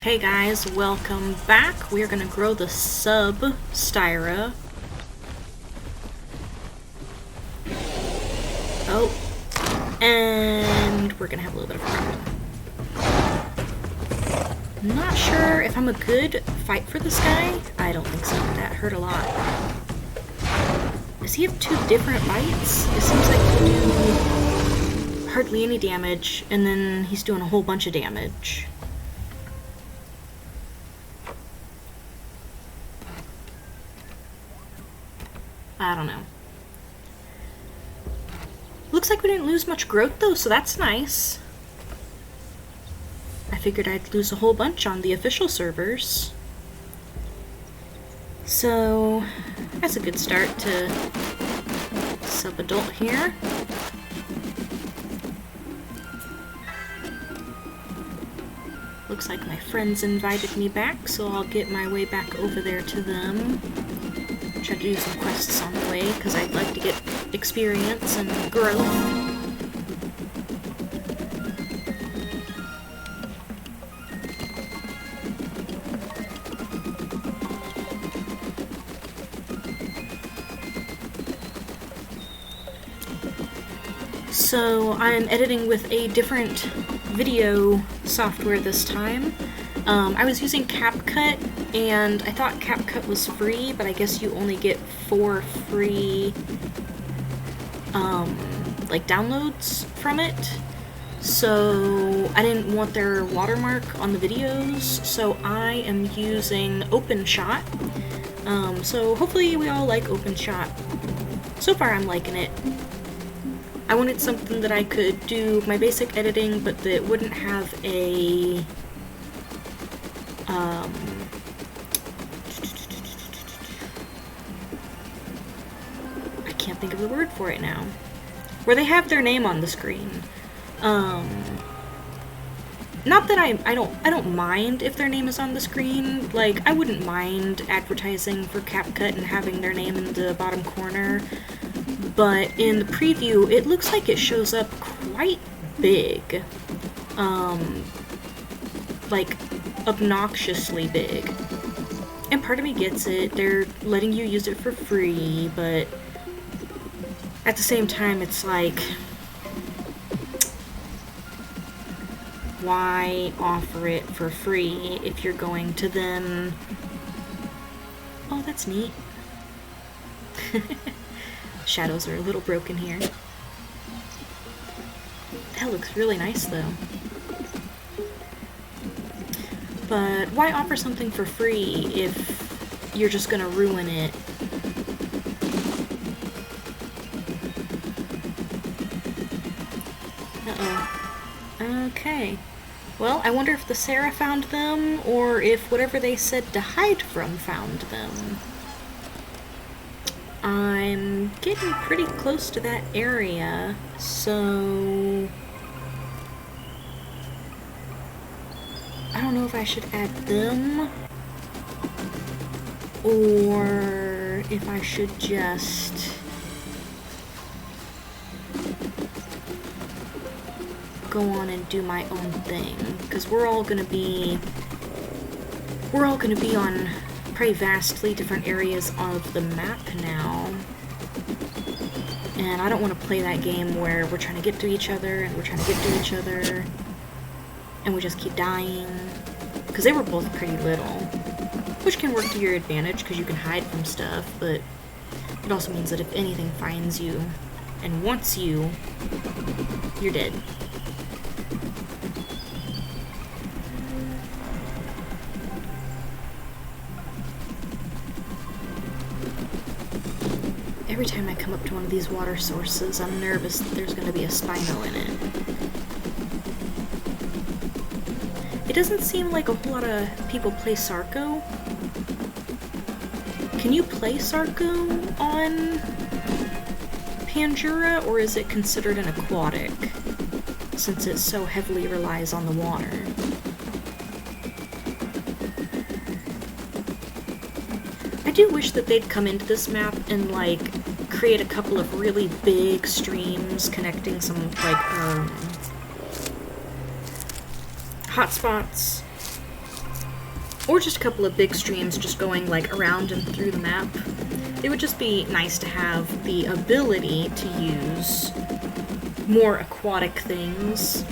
Hey guys, welcome back. We are going to grow the sub Styra. Oh, and we're going to have a little bit of a problem. Not sure if I'm a good fight for this guy. I don't think so. That hurt a lot. Does he have two different bites? It seems like he'll do hardly any damage, and then he's doing a whole bunch of damage. I don't know. Looks like we didn't lose much growth though, so that's nice. I figured I'd lose a whole bunch on the official servers. So, that's a good start to sub-adult here. Looks like my friends invited me back, so I'll get my way back over there to them. Try to do some quests on the way, because I'd like to get experience and growth. So I'm editing with a different video software this time. I was using CapCut, and I thought CapCut was free, but I guess you only get 4 free, like, downloads from it. So I didn't want their watermark on the videos, so I am using OpenShot. So hopefully we all like OpenShot. So far I'm liking it. I wanted something that I could do my basic editing, but that wouldn't have a I can't think of the word for it now. Where they have their name on the screen. Not that I don't mind if their name is on the screen. Like, I wouldn't mind advertising for CapCut and having their name in the bottom corner. But in the preview, it looks like it shows up quite big. Like, obnoxiously big. And part of me gets it. They're letting you use it for free, but at the same time, it's like, why offer it for free if you're going to then... Oh, that's neat. Shadows are a little broken here. That looks really nice, though. But why offer something for free if you're just gonna ruin it? Uh-oh. Okay. Well, I wonder if the Sarah found them, or if whatever they said to hide from found them. I'm getting pretty close to that area, so... I don't know if I should add them, or if I should just go on and do my own thing, because we're all gonna be on pretty vastly different areas of the map now, and I don't want to play that game where we're trying to get to each other, and we're trying to get to each other, and we just keep dying, because they were both pretty little, which can work to your advantage because you can hide from stuff, but it also means that if anything finds you and wants you, you're dead. Every time I come up to one of these water sources, I'm nervous that there's going to be a Spino in it. It doesn't seem like a whole lot of people play Sarco. Can you play Sarco on Pandura, or is it considered an aquatic, since it so heavily relies on the water? I do wish that they'd come into this map and, like, create a couple of really big streams connecting some, like, hotspots or just a couple of big streams just going like around and through the map. It would just be nice to have the ability to use more aquatic things.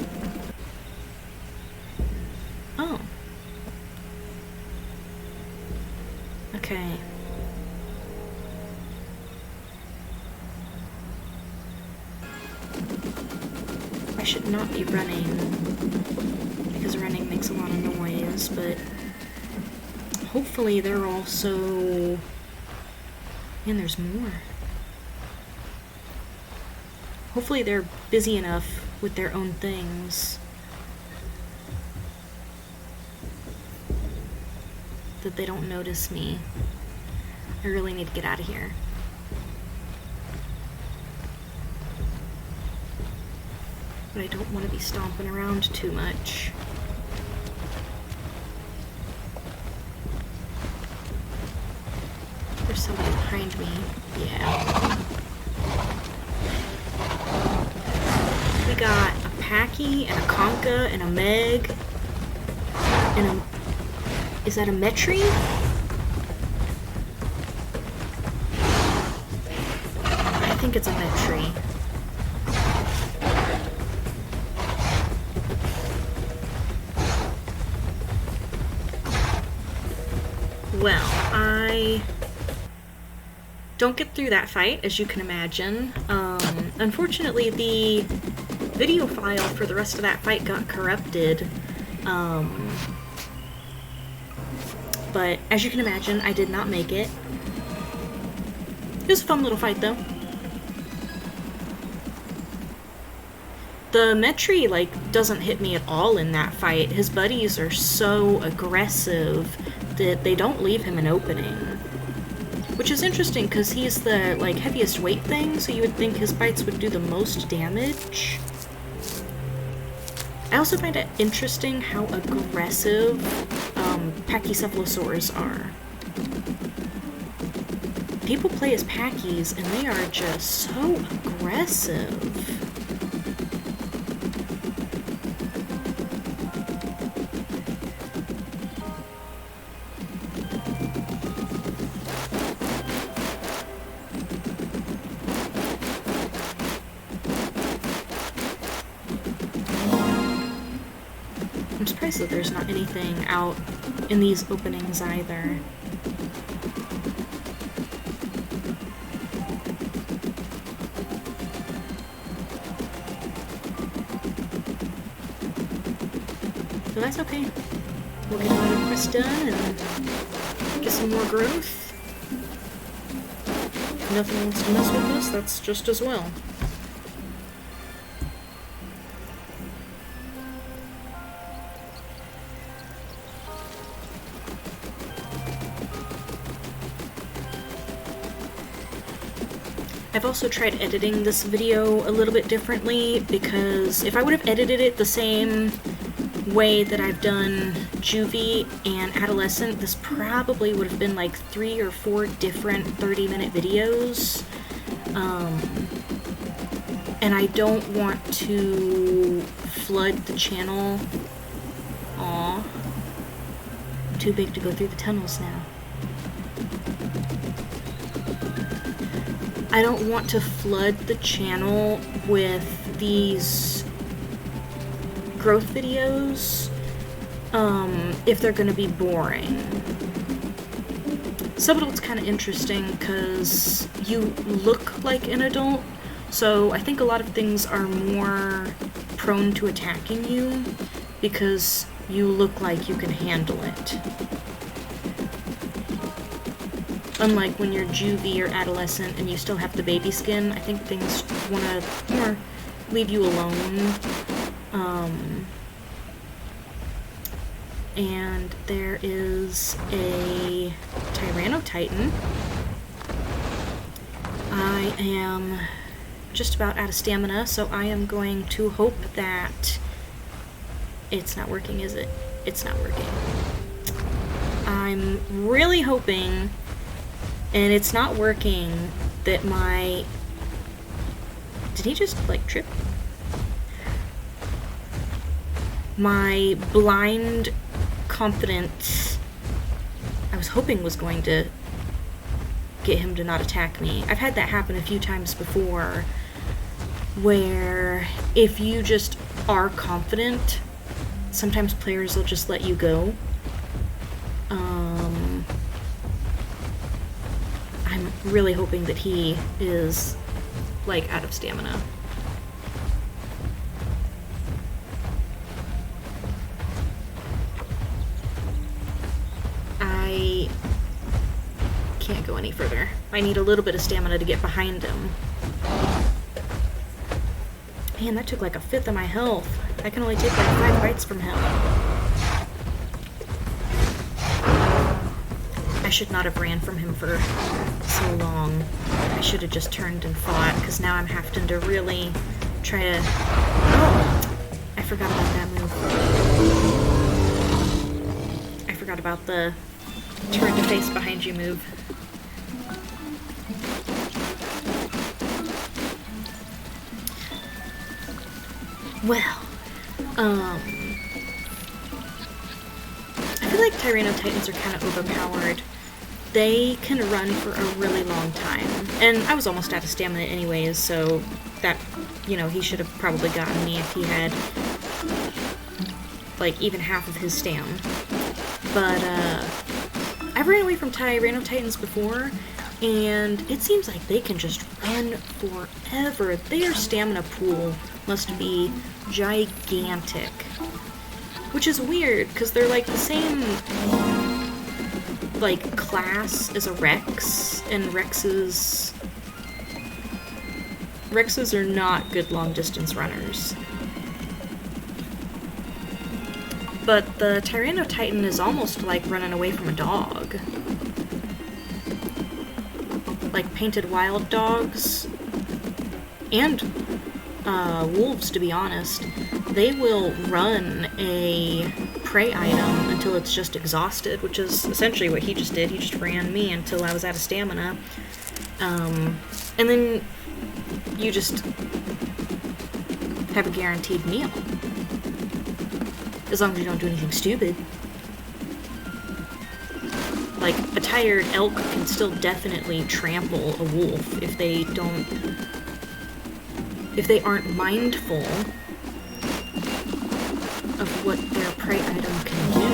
Oh. Okay. I should not be running, because running makes a lot of noise, but hopefully they're also... And there's more. Hopefully they're busy enough with their own things that they don't notice me. I really need to get out of here. But I don't want to be stomping around too much. There's somebody behind me. Yeah. We got a Packy and a Conka and a Meg and a... Is that a Metri? I think it's a Metri. Well, I don't get through that fight, as you can imagine. Unfortunately, the video file for the rest of that fight got corrupted. But as you can imagine, I did not make it. It was a fun little fight, though. The Metri, like, doesn't hit me at all in that fight. His buddies are so aggressive that they don't leave him an opening. Which is interesting, because he's the, like, heaviest weight thing, so you would think his bites would do the most damage. I also find it interesting how aggressive Pachycephalosaurs are. People play as Packies, and they are just so aggressive. I'm surprised that there's not anything out in these openings either. But that's okay. We'll get another quest done and get some more growth. If nothing wants to mess with us, that's just as well. I've also tried editing this video a little bit differently, because if I would have edited it the same way that I've done Juvie and Adolescent, this probably would have been like 3 or 4 different 30-minute videos. And I don't want to flood the channel. Aw. I'm too big to go through the tunnels now. I don't want to flood the channel with these growth videos if they're going to be boring. Subadult's kind of interesting because you look like an adult, so I think a lot of things are more prone to attacking you because you look like you can handle it. Unlike when you're juvie or adolescent and you still have the baby skin, I think things want to more leave you alone. And there is a Tyrannotitan. I am just about out of stamina, so I am going to hope that it's not working, is it? It's not working. I'm really hoping, and it's not working, that my... Did he just, like, trip? My blind confidence I was hoping was going to get him to not attack me. I've had that happen a few times before, where if you just are confident, sometimes players will just let you go. I'm really hoping that he is, like, out of stamina. I can't go any further. I need a little bit of stamina to get behind him. Man, that took like a fifth of my health. I can only take like 5 bites from him. I should not have ran from him for so long. I should have just turned and fought, because now I'm having to really try to... Oh! I forgot about that move. I forgot about the turn to face behind you move. Well, I feel like Tyranno Titans are kind of overpowered. They can run for a really long time, and I was almost out of stamina anyways, so that, you know, he should have probably gotten me if he had, like, even half of his stam. But, I've ran away from Tyranno Titans before, and it seems like they can just run forever. Their stamina pool must be gigantic. Which is weird, because they're like the same, like, class as a Rex, and Rexes are not good long-distance runners. But the Tyranno Titan is almost like running away from a dog. Like painted wild dogs, and wolves, to be honest, they will run a prey item until it's just exhausted, which is essentially what he just did. He just ran me until I was out of stamina. And then you just have a guaranteed meal. As long as you don't do anything stupid. Like, a tired elk can still definitely trample a wolf if they aren't mindful of what their prey item can do.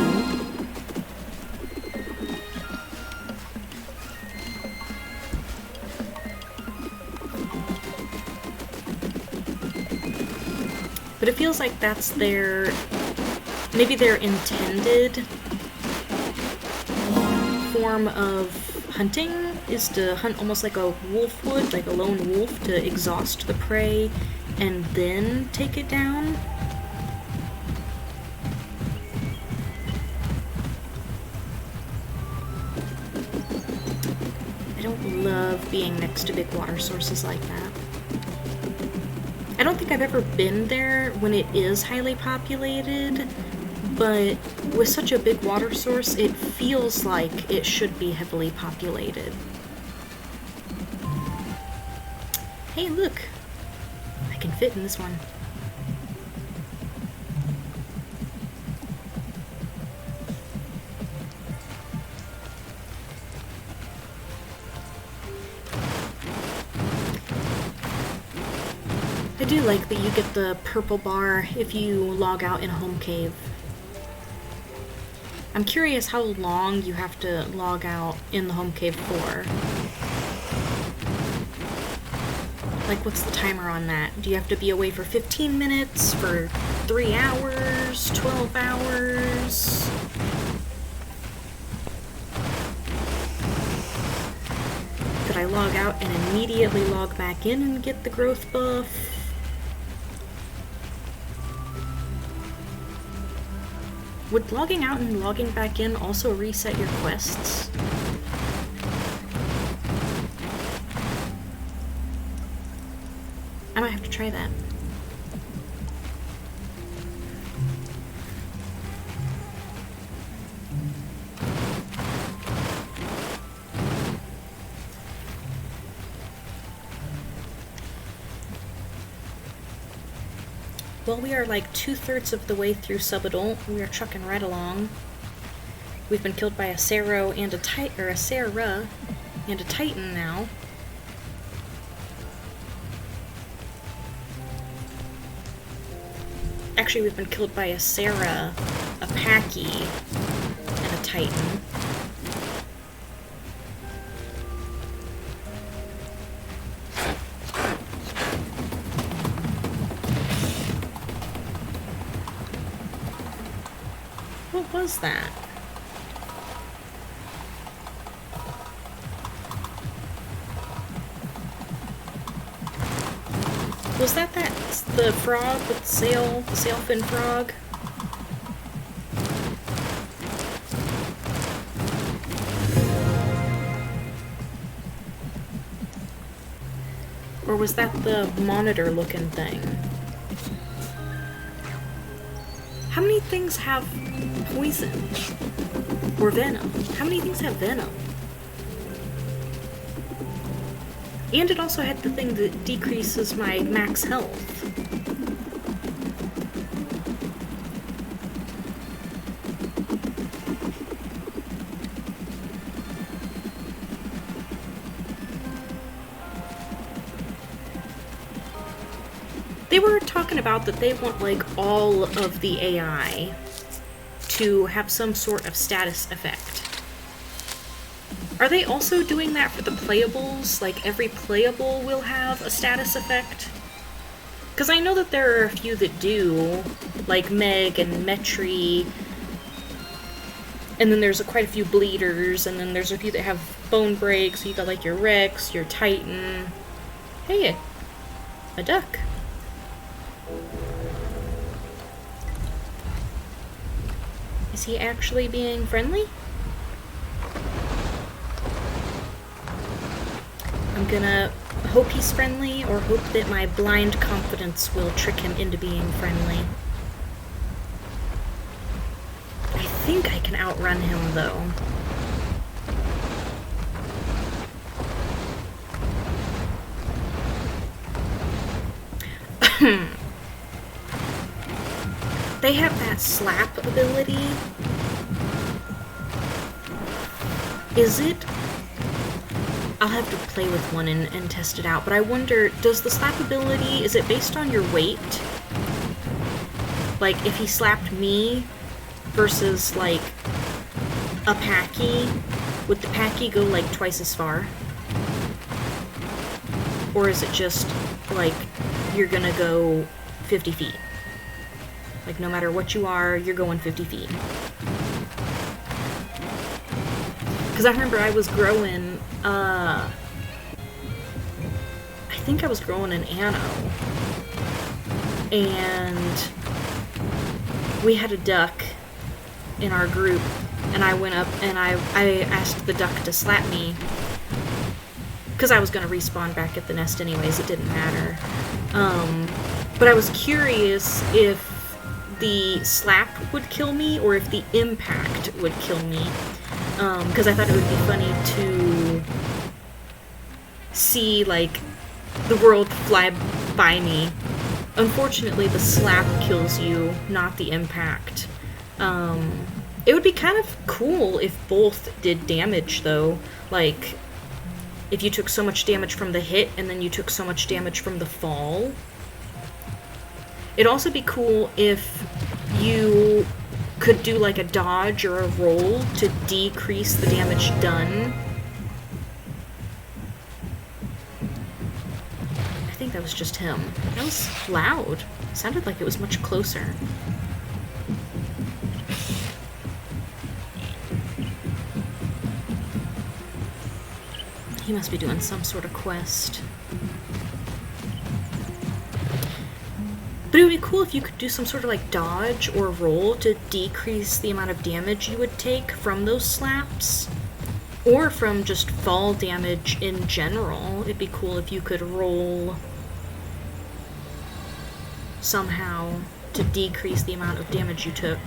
But it feels like that's maybe their intended form of hunting is to hunt almost like a wolf would, like a lone wolf, to exhaust the prey and then take it down. I don't love being next to big water sources like that. I don't think I've ever been there when it is highly populated, but with such a big water source, it feels like it should be heavily populated. Hey, look! I can fit in this one. I do like that you get the purple bar if you log out in a home cave. I'm curious how long you have to log out in the home cave for. Like, what's the timer on that? Do you have to be away for 15 minutes, for 3 hours, 12 hours? Could I log out and immediately log back in and get the growth buff? Would logging out and logging back in also reset your quests? I might have to try that. Well, we are like 2/3 of the way through sub-adult. We are trucking right along. We've been killed by a Saro and a Sarah and a Titan now. Actually, we've been killed by a Sarah, a Packy, and a Titan. What was that? Was that the frog with the sail fin frog? Or was that the monitor looking thing? How many things have poison? Or venom? How many things have venom? And it also had the thing that decreases my max health. They were talking about that they want, like, all of the AI to have some sort of status effect. Are they also doing that for the playables? Like, every playable will have a status effect? Because I know that there are a few that do, like Meg and Metri, and then there's quite a few bleeders, and then there's a few that have bone breaks, so you got, like, your Rex, your Titan. Hey, a duck. Is he actually being friendly? I'm gonna hope he's friendly, or hope that my blind confidence will trick him into being friendly. I think I can outrun him, though. They have that slap ability. Is it? I'll have to play with one and test it out, but I wonder, does the slap ability, is it based on your weight? Like, if he slapped me versus, like, a Packy, would the Packy go, like, twice as far? Or is it just, like, you're gonna go 50 feet? Like, no matter what you are, you're going 50 feet. Because I remember I was growing, I think I was growing an Anno. And we had a duck in our group, and I went up and I asked the duck to slap me. Because I was going to respawn back at the nest anyways, it didn't matter. But I was curious if the slap would kill me, or if the impact would kill me. Because I thought it would be funny to see, like, the world fly by me. Unfortunately, the slap kills you, not the impact. It would be kind of cool if both did damage, though. Like, if you took so much damage from the hit, and then you took so much damage from the fall. It'd also be cool if you could do, like, a dodge or a roll to decrease the damage done. I think that was just him. That was loud. It sounded like it was much closer. He must be doing some sort of quest. But it would be cool if you could do some sort of, like, dodge or roll to decrease the amount of damage you would take from those slaps. Or from just fall damage in general. It'd be cool if you could roll somehow to decrease the amount of damage you took.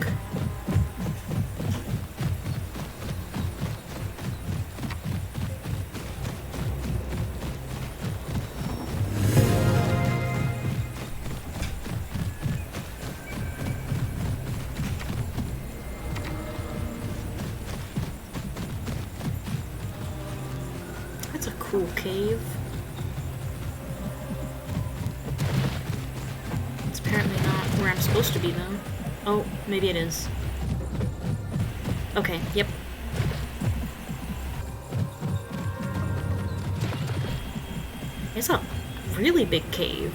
cool cave. It's apparently not where I'm supposed to be, though. Oh, maybe it is. Okay, yep. It's a really big cave.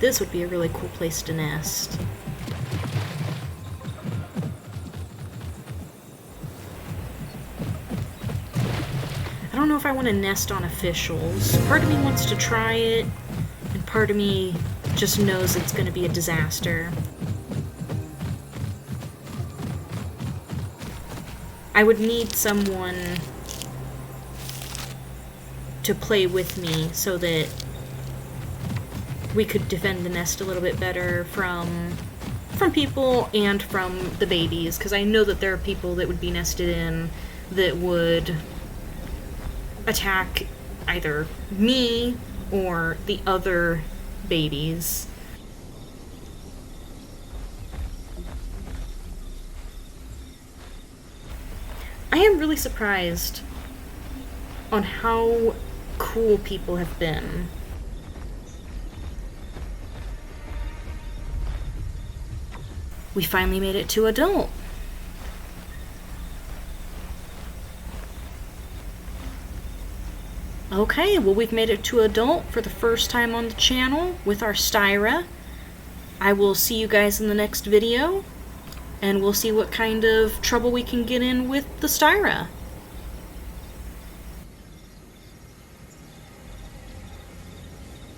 This would be a really cool place to nest. I don't know if I want to nest on officials. Part of me wants to try it, and part of me just knows it's going to be a disaster. I would need someone to play with me so that we could defend the nest a little bit better from people and from the babies, because I know that there are people that would be nested in that would attack either me or the other babies. I am really surprised on how cool people have been. We finally made it to adult. Okay, well, we've made it to adult for the first time on the channel with our Styra. I will see you guys in the next video, and we'll see what kind of trouble we can get in with the Styra.